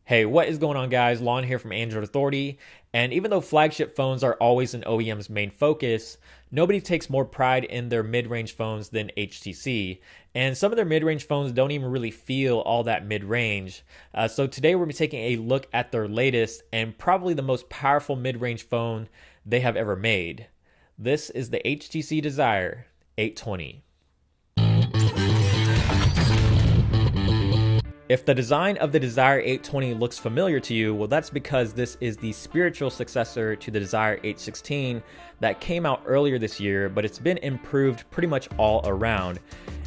Hey, what is going on, guys? Lon here from Android Authority. And even though flagship phones are always an OEM's main focus, nobody takes more pride in their mid-range phones than HTC. And some of their mid-range phones don't even really feel all that mid-range. So today we're taking a look at their latest and probably the most powerful mid-range phone they have ever made. This is the HTC Desire 820. If the design of the Desire 820 looks familiar to you, well, that's because this is the spiritual successor to the Desire 816 that came out earlier this year, but it's been improved pretty much all around.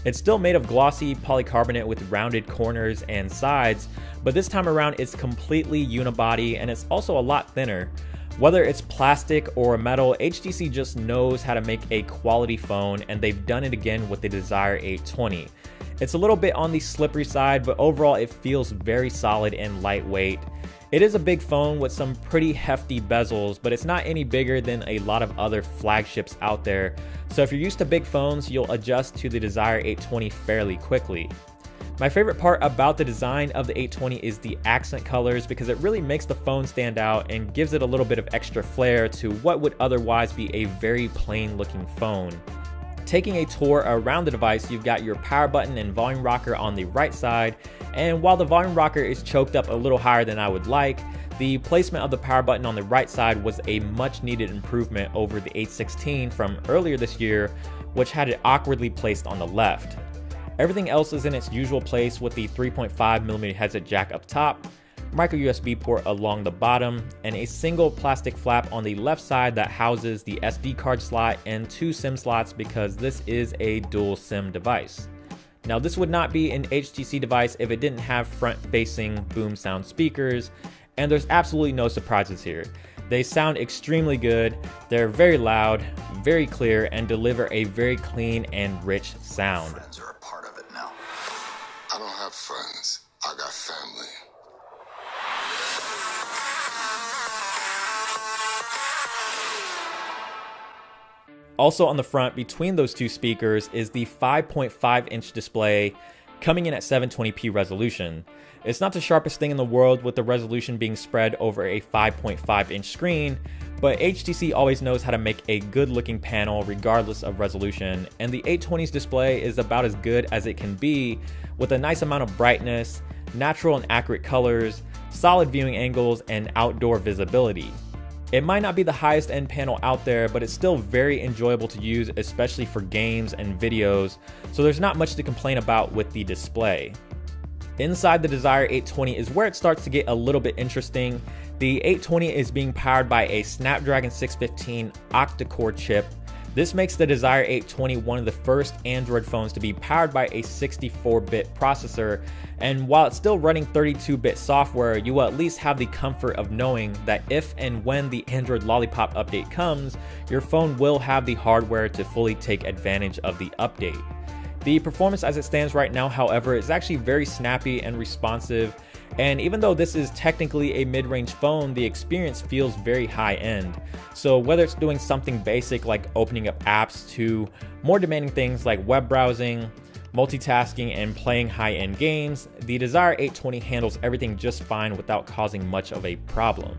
It's still made of glossy polycarbonate with rounded corners and sides, but this time around it's completely unibody and it's also a lot thinner. Whether it's plastic or metal, HTC just knows how to make a quality phone, and they've done it again with the Desire 820. It's a little bit on the slippery side, but overall it feels very solid and lightweight. It is a big phone with some pretty hefty bezels, but it's not any bigger than a lot of other flagships out there. So if you're used to big phones, you'll adjust to the Desire 820 fairly quickly. My favorite part about the design of the 820 is the accent colors, because it really makes the phone stand out and gives it a little bit of extra flair to what would otherwise be a very plain looking phone. Taking a tour around the device, you've got your power button and volume rocker on the right side, and while the volume rocker is choked up a little higher than I would like, the placement of the power button on the right side was a much needed improvement over the 816 from earlier this year, which had it awkwardly placed on the left. Everything else is in its usual place with the 3.5mm headset jack up top, micro USB port along the bottom, and a single plastic flap on the left side that houses the SD card slot and two SIM slots, because this is a dual SIM device. Now, this would not be an HTC device if it didn't have front-facing boom sound speakers, and there's absolutely no surprises here. They sound extremely good, they're very loud, very clear, and deliver a very clean and rich sound. Friends are a part of it now. I don't have friends, I got family. Also on the front, between those two speakers, is the 5.5-inch display coming in at 720p resolution. It's not the sharpest thing in the world, with the resolution being spread over a 5.5-inch screen, but HTC always knows how to make a good-looking panel regardless of resolution, and the 820's display is about as good as it can be, with a nice amount of brightness, natural and accurate colors, solid viewing angles, and outdoor visibility. It might not be the highest end panel out there, but it's still very enjoyable to use, especially for games and videos, so there's not much to complain about with the display. Inside the Desire 820 is where it starts to get a little bit interesting. The 820 is being powered by a Snapdragon 615 octa-core chip. This makes the Desire 820 one of the first Android phones to be powered by a 64-bit processor, and while it's still running 32-bit software, you will at least have the comfort of knowing that if and when the Android Lollipop update comes, your phone will have the hardware to fully take advantage of the update. The performance as it stands right now, however, is actually very snappy and responsive, and even though this is technically a mid-range phone, the experience feels very high-end. So whether it's doing something basic like opening up apps to more demanding things like web browsing, multitasking, and playing high-end games, the Desire 820 handles everything just fine without causing much of a problem.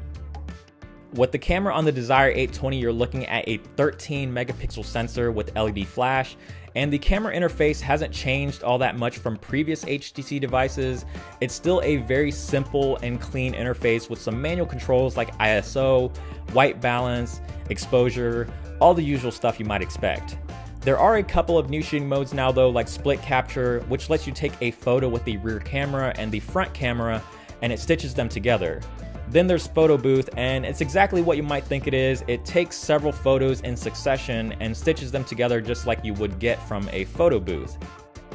With the camera on the Desire 820, you're looking at a 13 megapixel sensor with LED flash, and the camera interface hasn't changed all that much from previous HTC devices. It's still a very simple and clean interface with some manual controls like ISO, white balance, exposure, all the usual stuff you might expect. There are a couple of new shooting modes now though, like split capture, which lets you take a photo with the rear camera and the front camera, and it stitches them together. Then there's photo booth, and it's exactly what you might think it is. It takes several photos in succession and stitches them together just like you would get from a photo booth.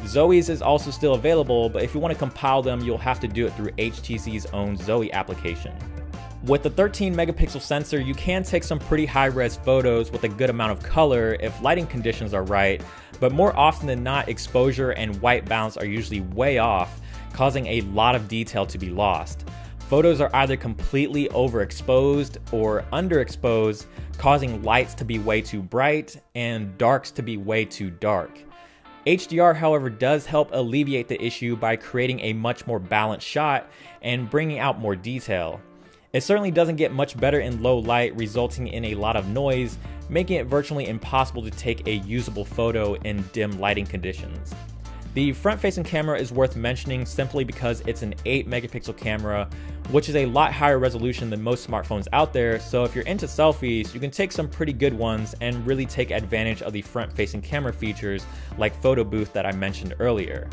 Zoe's is also still available, but if you want to compile them, you'll have to do it through HTC's own Zoe application. With the 13 megapixel sensor, you can take some pretty high-res photos with a good amount of color if lighting conditions are right, but more often than not, exposure and white balance are usually way off, causing a lot of detail to be lost. Photos are either completely overexposed or underexposed, causing lights to be way too bright and darks to be way too dark. HDR, however, does help alleviate the issue by creating a much more balanced shot and bringing out more detail. It certainly doesn't get much better in low light, resulting in a lot of noise, making it virtually impossible to take a usable photo in dim lighting conditions. The front-facing camera is worth mentioning simply because it's an 8 megapixel camera, which is a lot higher resolution than most smartphones out there, so if you're into selfies, you can take some pretty good ones and really take advantage of the front-facing camera features like photo booth that I mentioned earlier.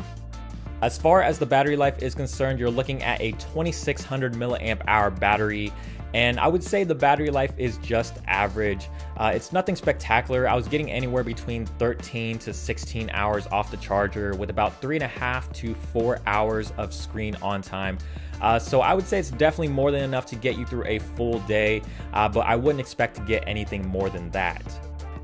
As far as the battery life is concerned, you're looking at a 2600 milliamp hour battery, and I would say the battery life is just average. It's nothing spectacular. I was getting anywhere between 13 to 16 hours off the charger with about 3.5 to 4 hours of screen on time. So I would say it's definitely more than enough to get you through a full day, but I wouldn't expect to get anything more than that.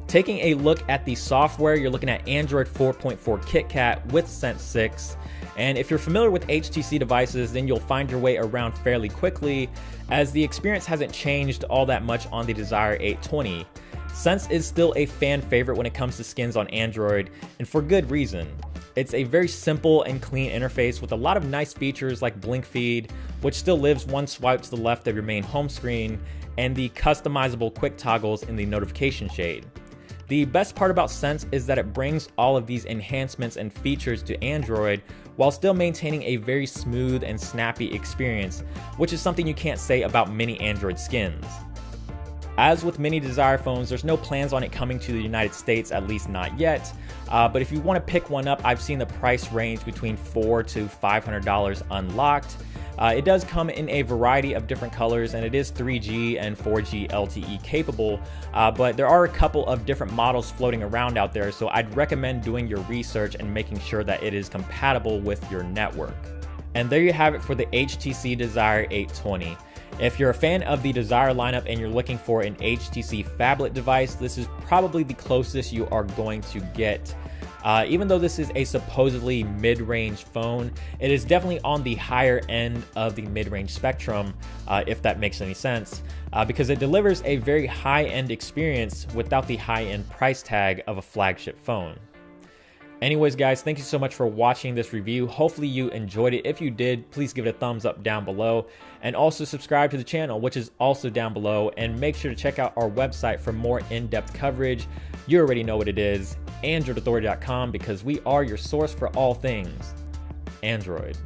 Taking a look at the software, you're looking at Android 4.4 KitKat with Sense 6. And if you're familiar with HTC devices, then you'll find your way around fairly quickly, as the experience hasn't changed all that much on the Desire 820. Sense is still a fan favorite when it comes to skins on Android, and for good reason. It's a very simple and clean interface with a lot of nice features like blink feed, which still lives one swipe to the left of your main home screen, and the customizable quick toggles in the notification shade. The best part about Sense is that it brings all of these enhancements and features to Android while still maintaining a very smooth and snappy experience, which is something you can't say about many Android skins. As with many Desire phones, there's no plans on it coming to the United States, at least not yet, but if you want to pick one up, I've seen the price range between $400 to $500 unlocked. It does come in a variety of different colors, and it is 3G and 4G LTE capable, but there are a couple of different models floating around out there, so I'd recommend doing your research and making sure that it is compatible with your network. And there you have it for the HTC Desire 820. If you're a fan of the Desire lineup and you're looking for an HTC phablet device, this is probably the closest you are going to get. Even though this is a supposedly mid-range phone, it is definitely on the higher end of the mid-range spectrum, if that makes any sense, because it delivers a very high-end experience without the high-end price tag of a flagship phone. Anyways, guys, thank you so much for watching this review. Hopefully you enjoyed it. If you did, please give it a thumbs up down below, and also subscribe to the channel, which is also down below, and make sure to check out our website for more in-depth coverage. You already know what it is, AndroidAuthority.com, because we are your source for all things Android.